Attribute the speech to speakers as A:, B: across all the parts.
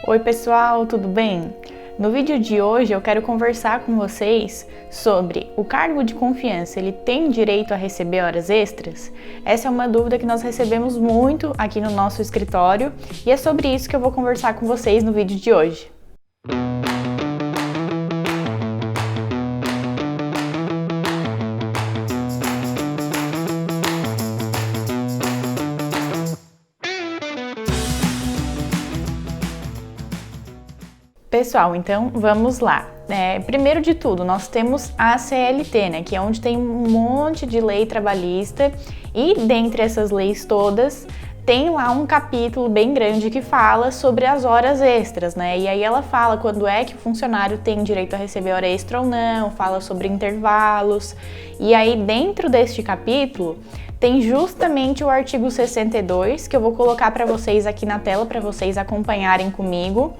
A: Oi pessoal, tudo bem? No vídeo de hoje eu quero conversar com vocês sobre o cargo de confiança, ele tem direito a receber horas extras? Essa é uma dúvida que nós recebemos muito aqui no nosso escritório e é sobre isso que eu vou conversar com vocês no vídeo de hoje. Pessoal, então vamos lá. Primeiro de tudo, nós temos a CLT, né, que é onde tem um monte de lei trabalhista e dentre essas leis todas tem lá um capítulo bem grande que fala sobre as horas extras, né? E aí ela fala quando é que o funcionário tem direito a receber hora extra ou não, fala sobre intervalos. E aí dentro deste capítulo tem justamente o artigo 62, que eu vou colocar para vocês aqui na tela para vocês acompanharem comigo.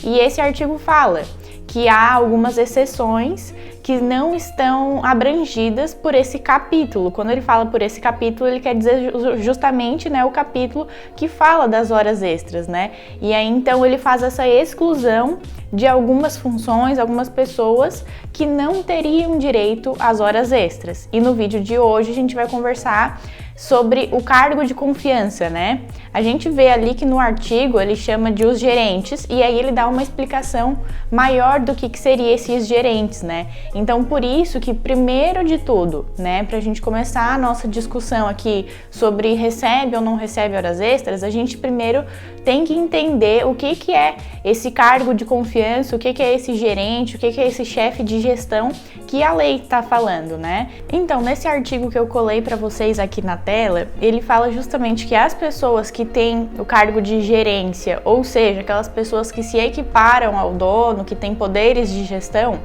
A: E esse artigo fala que há algumas exceções que não estão abrangidas por esse capítulo. Quando ele fala por esse capítulo, ele quer dizer justamente, né, o capítulo que fala das horas extras, né? E aí então ele faz essa exclusão de algumas funções, algumas pessoas que não teriam direito às horas extras. E no vídeo de hoje a gente vai conversar sobre o cargo de confiança, né? A gente vê ali que no artigo ele chama de os gerentes e aí ele dá uma explicação maior do que seria esses gerentes, né? Então por isso que primeiro de tudo, né, pra gente começar a nossa discussão aqui sobre recebe ou não recebe horas extras, a gente primeiro tem que entender o que é esse cargo de confiança, o que é esse gerente, o que é esse chefe de gestão que a lei está falando, né? Então, nesse artigo que eu colei para vocês aqui na tela, ele fala justamente que as pessoas que têm o cargo de gerência, ou seja, aquelas pessoas que se equiparam ao dono, que têm poderes de gestão,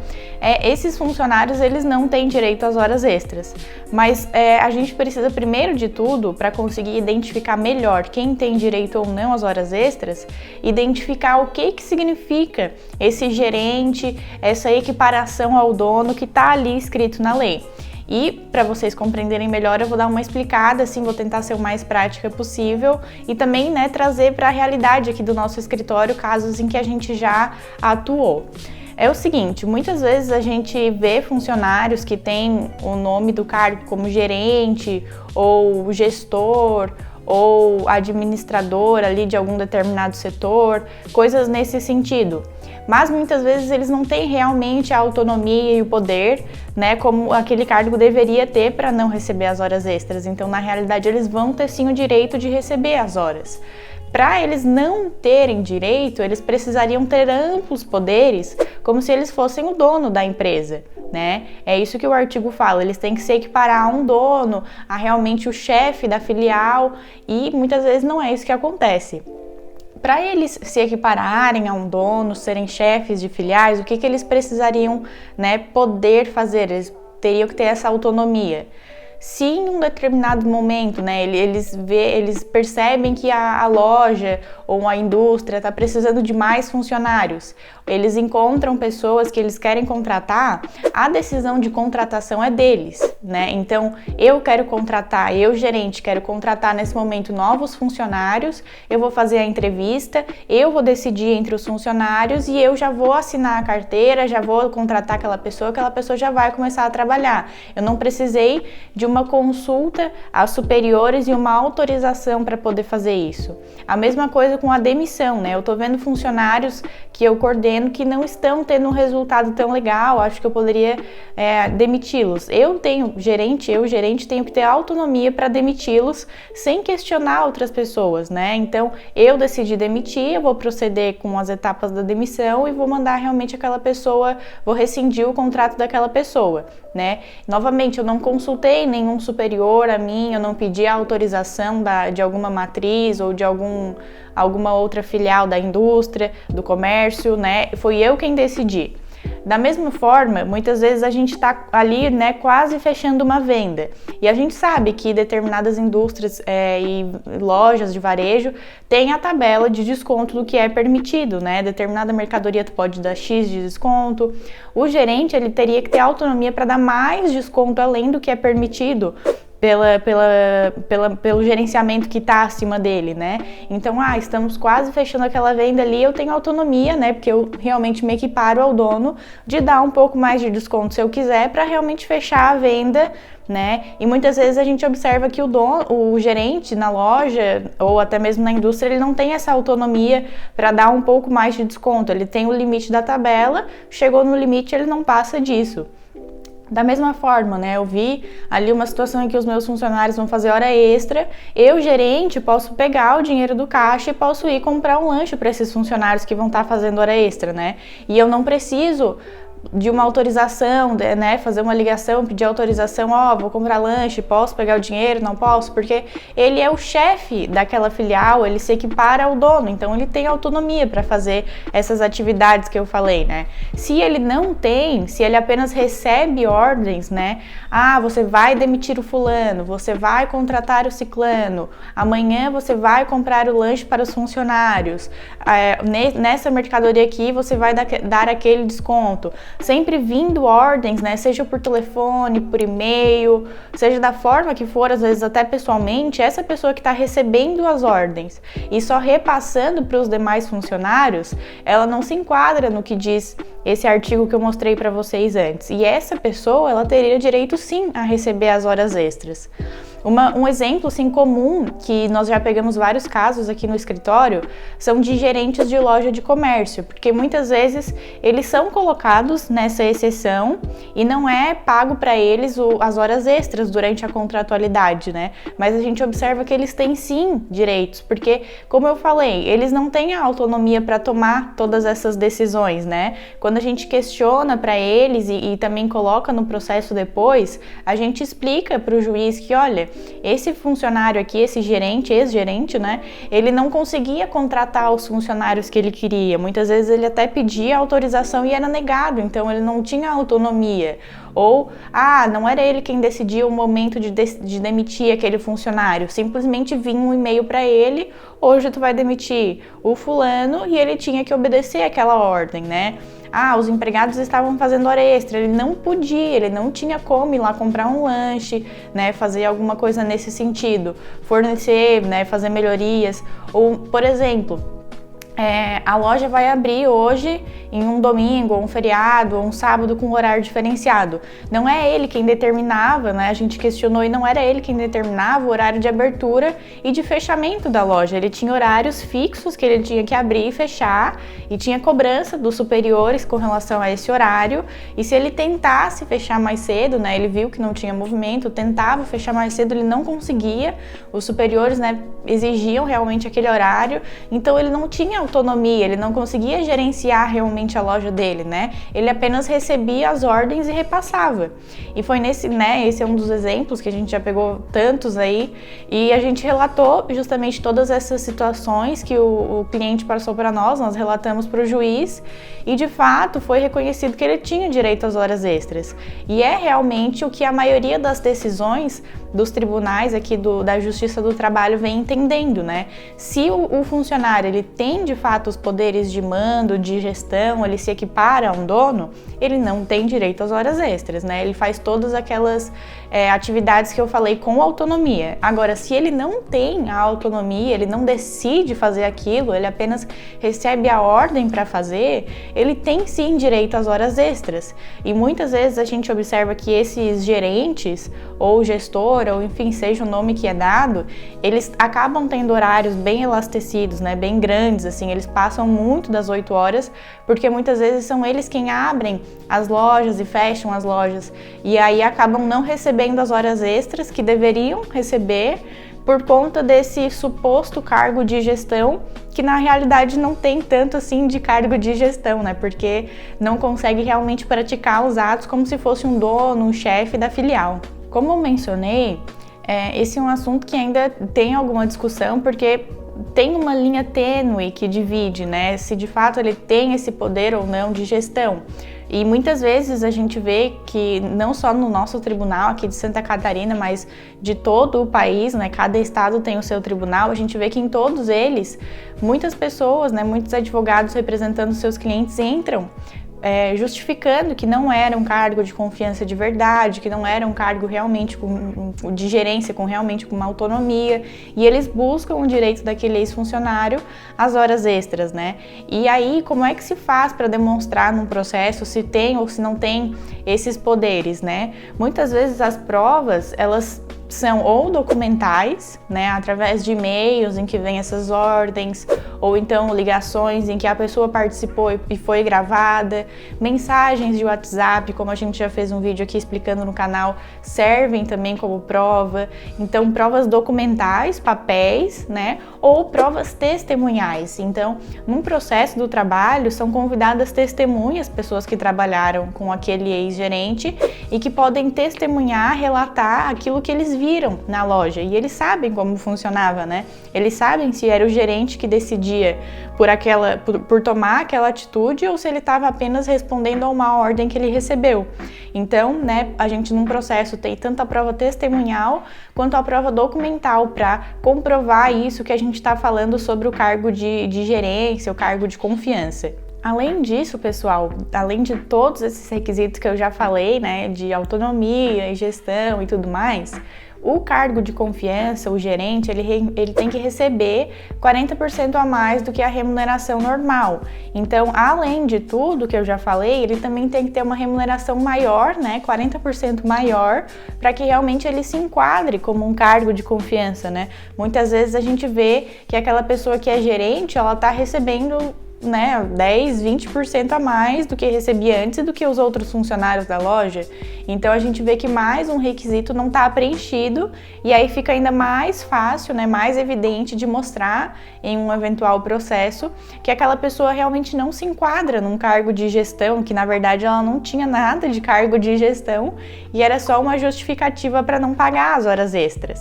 A: esses funcionários eles não têm direito às horas extras. Mas a gente precisa, primeiro de tudo, para conseguir identificar melhor quem tem direito ou não às horas extras, identificar o que significa esse gerente, essa equiparação ao dono que está ali escrito na lei. E para vocês compreenderem melhor, eu vou dar uma explicada, assim, vou tentar ser o mais prática possível e também, né, trazer para a realidade aqui do nosso escritório casos em que a gente já atuou. É o seguinte, muitas vezes a gente vê funcionários que têm o nome do cargo como gerente ou gestor ou administrador ali de algum determinado setor, coisas nesse sentido. Mas muitas vezes eles não têm realmente a autonomia e o poder, né, como aquele cargo deveria ter para não receber as horas extras. Então, na realidade, eles vão ter sim o direito de receber as horas. Para eles não terem direito, eles precisariam ter amplos poderes, como se eles fossem o dono da empresa, né? É isso que o artigo fala, eles têm que se equiparar a um dono, a realmente o chefe da filial, e muitas vezes não é isso que acontece. Para eles se equipararem a um dono, serem chefes de filiais, o que eles precisariam, né, poder fazer? Eles teriam que ter essa autonomia. Se em um determinado momento, né, eles percebem que a loja ou a indústria está precisando de mais funcionários, eles encontram pessoas que eles querem contratar, a decisão de contratação é deles, né? Então, eu quero contratar, eu, gerente, quero contratar nesse momento novos funcionários, eu vou fazer a entrevista, eu vou decidir entre os funcionários e eu já vou assinar a carteira, já vou contratar aquela pessoa já vai começar a trabalhar. Eu não precisei de uma consulta aos superiores e uma autorização para poder fazer isso. A mesma coisa com a demissão, né? Eu tô vendo funcionários que eu coordeno que não estão tendo um resultado tão legal, acho que eu poderia demiti-los. Eu, gerente, tenho que ter autonomia para demiti-los sem questionar outras pessoas, né? Então, eu decidi demitir, eu vou proceder com as etapas da demissão e vou mandar realmente aquela pessoa, vou rescindir o contrato daquela pessoa, né? Novamente, eu não consultei nenhum superior a mim, eu não pedi a autorização de alguma matriz ou de alguma outra filial da indústria, do comércio, né? Foi eu quem decidi. Da mesma forma, muitas vezes a gente está ali, né, quase fechando uma venda e a gente sabe que determinadas indústrias e lojas de varejo têm a tabela de desconto do que é permitido, né? Determinada mercadoria tu pode dar X de desconto. O gerente ele teria que ter autonomia para dar mais desconto além do que é permitido pelo gerenciamento que está acima dele, né? Então, estamos quase fechando aquela venda ali, eu tenho autonomia, né? Porque eu realmente me equiparo ao dono de dar um pouco mais de desconto se eu quiser para realmente fechar a venda, né? E muitas vezes a gente observa que o gerente na loja ou até mesmo na indústria, ele não tem essa autonomia para dar um pouco mais de desconto. Ele tem o limite da tabela, chegou no limite, ele não passa disso. Da mesma forma, né, eu vi ali uma situação em que os meus funcionários vão fazer hora extra, eu, gerente, posso pegar o dinheiro do caixa e posso ir comprar um lanche para esses funcionários que vão estar fazendo hora extra, né? E eu não preciso de uma autorização, né, fazer uma ligação, pedir autorização, vou comprar lanche, posso pegar o dinheiro, não posso, porque ele é o chefe daquela filial, ele se equipara ao dono, então ele tem autonomia para fazer essas atividades que eu falei, né? Se ele não tem, se ele apenas recebe ordens, né, você vai demitir o fulano, você vai contratar o ciclano, amanhã você vai comprar o lanche para os funcionários, nessa mercadoria aqui você vai dar aquele desconto, sempre vindo ordens, né, seja por telefone, por e-mail, seja da forma que for, às vezes até pessoalmente, essa pessoa que está recebendo as ordens e só repassando para os demais funcionários, ela não se enquadra no que diz esse artigo que eu mostrei para vocês antes. E essa pessoa, ela teria direito sim a receber as horas extras. Um exemplo assim, comum, que nós já pegamos vários casos aqui no escritório, são de gerentes de loja de comércio, porque muitas vezes eles são colocados nessa exceção e não é pago para eles as horas extras durante a contratualidade, né? Mas a gente observa que eles têm sim direitos, porque, como eu falei, eles não têm a autonomia para tomar todas essas decisões, né? Quando a gente questiona para eles e também coloca no processo depois, a gente explica para o juiz que, olha, esse funcionário aqui, esse gerente, ex-gerente, né, ele não conseguia contratar os funcionários que ele queria. Muitas vezes ele até pedia autorização e era negado, então ele não tinha autonomia. Ou, não era ele quem decidia o momento de demitir aquele funcionário, simplesmente vinha um e-mail para ele, hoje tu vai demitir o fulano, e ele tinha que obedecer aquela ordem, né? Os empregados estavam fazendo hora extra, ele não podia, ele não tinha como ir lá comprar um lanche, né, fazer alguma coisa nesse sentido, fornecer, né, fazer melhorias, ou, por exemplo, a loja vai abrir hoje em um domingo, ou um feriado, ou um sábado com horário diferenciado. Não é ele quem determinava, né? A gente questionou e não era ele quem determinava o horário de abertura e de fechamento da loja. Ele tinha horários fixos que ele tinha que abrir e fechar e tinha cobrança dos superiores com relação a esse horário. E se ele tentasse fechar mais cedo, né? Ele viu que não tinha movimento, tentava fechar mais cedo, ele não conseguia. Os superiores, né, exigiam realmente aquele horário, então ele não tinha autonomia, ele não conseguia gerenciar realmente a loja dele, né? Ele apenas recebia as ordens e repassava. E foi esse é um dos exemplos que a gente já pegou tantos aí, e a gente relatou justamente todas essas situações que o cliente passou para nós relatamos para o juiz, e de fato foi reconhecido que ele tinha direito às horas extras. E é realmente o que a maioria das decisões dos tribunais aqui da Justiça do Trabalho vem entendendo, né? Se o funcionário ele tem de fato os poderes de mando, de gestão, ele se equipara a um dono, ele não tem direito às horas extras, né? Ele faz todas aquelas atividades que eu falei com autonomia. Agora, se ele não tem a autonomia, ele não decide fazer aquilo, ele apenas recebe a ordem para fazer, ele tem sim direito às horas extras. E muitas vezes a gente observa que esses gerentes ou gestor, ou enfim, seja o nome que é dado, eles acabam tendo horários bem elastecidos, né, bem grandes, assim, eles passam muito das 8 horas, porque muitas vezes são eles quem abrem as lojas e fecham as lojas, e aí acabam não recebendo as horas extras que deveriam receber por conta desse suposto cargo de gestão, que na realidade não tem tanto assim de cargo de gestão, né, porque não consegue realmente praticar os atos como se fosse um dono, um chefe da filial. Como eu mencionei, esse é um assunto que ainda tem alguma discussão, porque tem uma linha tênue que divide, né, se de fato ele tem esse poder ou não de gestão. E muitas vezes a gente vê que não só no nosso tribunal aqui de Santa Catarina, mas de todo o país, né, cada estado tem o seu tribunal, a gente vê que em todos eles, muitas pessoas, né, muitos advogados representando seus clientes entram justificando que não era um cargo de confiança de verdade, que não era um cargo realmente de gerência, realmente com uma autonomia, e eles buscam o direito daquele ex-funcionário às horas extras, né? E aí, como é que se faz para demonstrar num processo se tem ou se não tem esses poderes, né? Muitas vezes as provas, elas são ou documentais, né, através de e-mails em que vem essas ordens, ou então ligações em que a pessoa participou e foi gravada, mensagens de WhatsApp, como a gente já fez um vídeo aqui explicando no canal, servem também como prova. Então, provas documentais, papéis, né, ou provas testemunhais. Então, num processo do trabalho, são convidadas testemunhas, pessoas que trabalharam com aquele ex-gerente e que podem testemunhar, relatar aquilo que eles viram na loja, e eles sabem como funcionava, né? Eles sabem se era o gerente que decidia por tomar aquela atitude ou se ele estava apenas respondendo a uma ordem que ele recebeu. Então, né, a gente num processo tem tanto a prova testemunhal quanto a prova documental para comprovar isso que a gente está falando sobre o cargo de gerência, o cargo de confiança. Além disso, pessoal, além de todos esses requisitos que eu já falei, né, de autonomia e gestão e tudo mais, o cargo de confiança, o gerente, ele tem que receber 40% a mais do que a remuneração normal. Então, além de tudo que eu já falei, ele também tem que ter uma remuneração maior, né, 40% maior, para que realmente ele se enquadre como um cargo de confiança, né? Muitas vezes a gente vê que aquela pessoa que é gerente, ela está recebendo, né, 10, 20% a mais do que recebia antes e do que os outros funcionários da loja. Então a gente vê que mais um requisito não está preenchido e aí fica ainda mais fácil, né, mais evidente de mostrar em um eventual processo que aquela pessoa realmente não se enquadra num cargo de gestão, que na verdade ela não tinha nada de cargo de gestão e era só uma justificativa para não pagar as horas extras.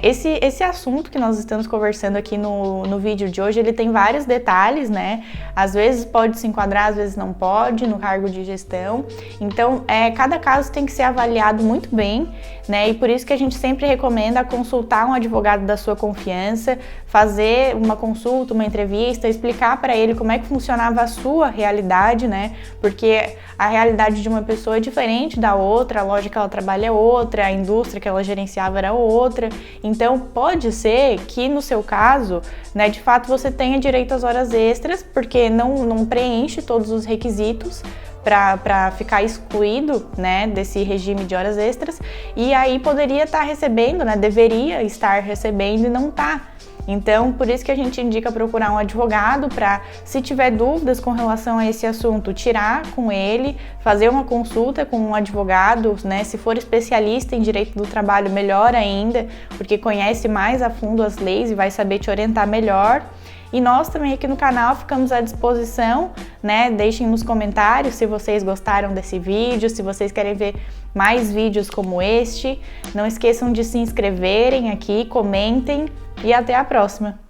A: Esse assunto que nós estamos conversando aqui no vídeo de hoje, ele tem vários detalhes, né? Às vezes pode se enquadrar, às vezes não pode, no cargo de gestão. Então, cada caso tem que ser avaliado muito bem, né? E por isso que a gente sempre recomenda consultar um advogado da sua confiança, fazer uma consulta, uma entrevista, explicar para ele como é que funcionava a sua realidade, né? Porque a realidade de uma pessoa é diferente da outra, a loja que ela trabalha é outra, a indústria que ela gerenciava era outra. Então, pode ser que no seu caso, né, de fato você tenha direito às horas extras, porque não preenche todos os requisitos para ficar excluído, né, desse regime de horas extras, e aí poderia estar recebendo, né, deveria estar recebendo e não está. Então, por isso que a gente indica procurar um advogado para, se tiver dúvidas com relação a esse assunto, tirar com ele, fazer uma consulta com um advogado, né? Se for especialista em direito do trabalho, melhor ainda, porque conhece mais a fundo as leis e vai saber te orientar melhor. E nós também aqui no canal ficamos à disposição, né? Deixem nos comentários se vocês gostaram desse vídeo, se vocês querem ver mais vídeos como este. Não esqueçam de se inscreverem aqui, comentem e até a próxima!